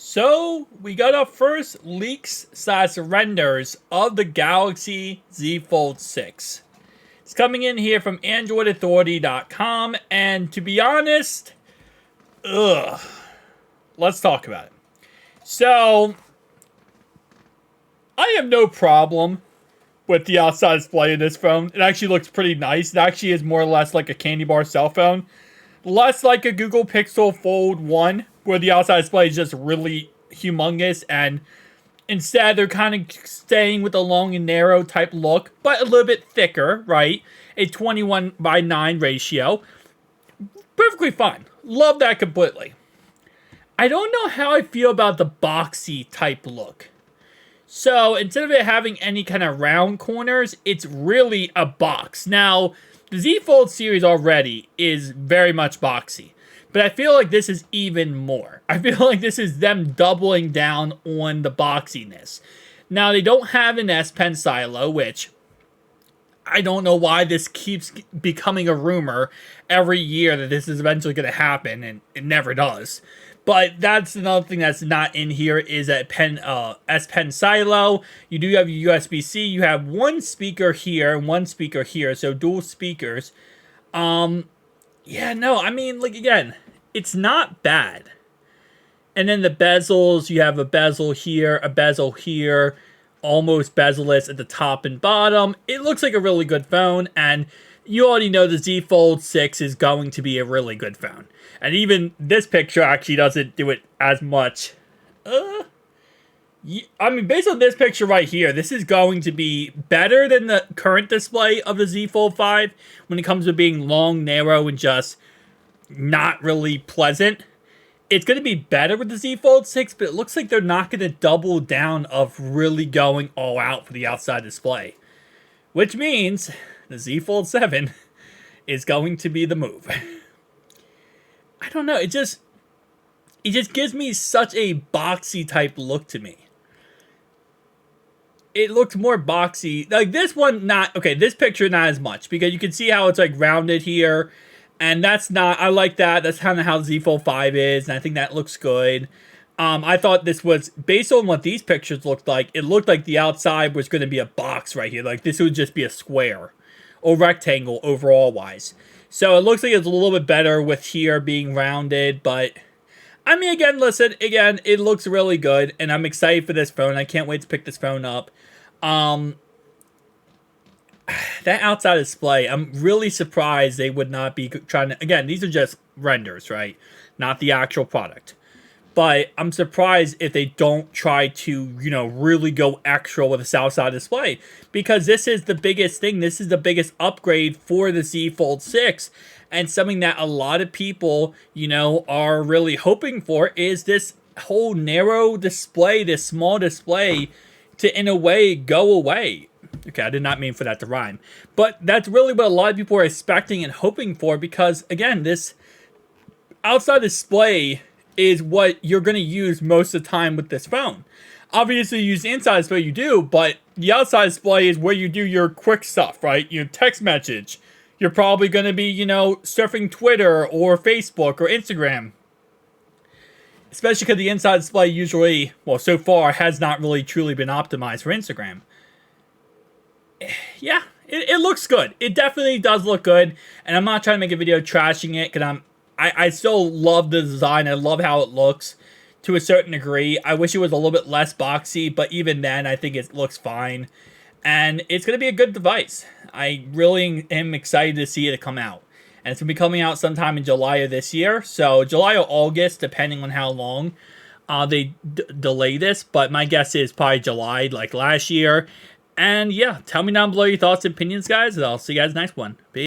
So we got our first leaks/renders of the Galaxy Z Fold 6. It's coming in here from AndroidAuthority.com, and to be honest, let's talk about it. So, I have no problem with the outside display of this phone. It actually looks pretty nice. It actually is more or less like a candy bar cell phone. Less like a Google Pixel Fold 1, where the outside display is just really humongous, and instead they're kind of staying with a long and narrow type look, but a little bit thicker, right? A 21:9 ratio. Perfectly fine. Love that completely. I don't know how I feel about the boxy type look. So, instead of it having any kind of round corners, it's really a box. Now, the Z Fold series already is very much boxy, but I feel like this is even more. I feel like this is them doubling down on the boxiness. Now, they don't have an S Pen silo, which I don't know why this keeps becoming a rumor every year that this is eventually going to happen, and it never does. But that's another thing that's not in here is a S Pen silo. You do have your USB-C. You have one speaker here and one speaker here, so dual speakers. Yeah, no, I mean, like, again, it's not bad. And then the bezels, you have a bezel here, almost bezel-less at the top and bottom. It looks like a really good phone, and you already know the Z Fold 6 is going to be a really good phone. And even this picture actually doesn't do it as much. I mean, based on this picture right here, this is going to be better than the current display of the Z Fold 5 when it comes to being long, narrow, and just not really pleasant. It's going to be better with the Z Fold 6, but it looks like they're not going to double down of really going all out for the outside display. Which means the Z Fold 7 is going to be the move. I don't know, it just gives me such a boxy type look to me. It looks more boxy. Like this one, not, okay, this picture not as much, because you can see how it's like rounded here. And that's not, I like that. That's kind of how Z Fold 5 is, and I think that looks good. I thought this was, based on what these pictures looked like, it looked like the outside was going to be a box right here. Like this would just be a square or rectangle overall wise. So it looks like it's a little bit better with here being rounded, but I mean, again, listen, again, it looks really good, and I'm excited for this phone. I can't wait to pick this phone up. That outside display, I'm really surprised they would not be trying to, again, these are just renders, right? Not the actual product. But I'm surprised if they don't try to, you know, really go extra with this outside display. Because this is the biggest thing. This is the biggest upgrade for the Z Fold 6. And something that a lot of people, you know, are really hoping for is this whole narrow display, this small display, to, in a way, go away. Okay, I did not mean for that to rhyme. But that's really what a lot of people are expecting and hoping for. Because, again, this outside display is what you're going to use most of the time with this phone. Obviously, you use the inside display, you do, but the outside display is where you do your quick stuff, right? Your text message. You're probably going to be, you know, surfing Twitter or Facebook or Instagram. Especially because the inside display usually, well, so far, has not really truly been optimized for Instagram. Yeah, it looks good. It definitely does look good, and I'm not trying to make a video trashing it, because I still love the design. I love how it looks to a certain degree. I wish it was a little bit less boxy, but even then, I think it looks fine. And it's going to be a good device. I really am excited to see it come out. And it's going to be coming out sometime in July of this year. So July or August, depending on how long they delay this. But my guess is probably July, like last year. And yeah, tell me down below your thoughts and opinions, guys. And I'll see you guys next one. Peace.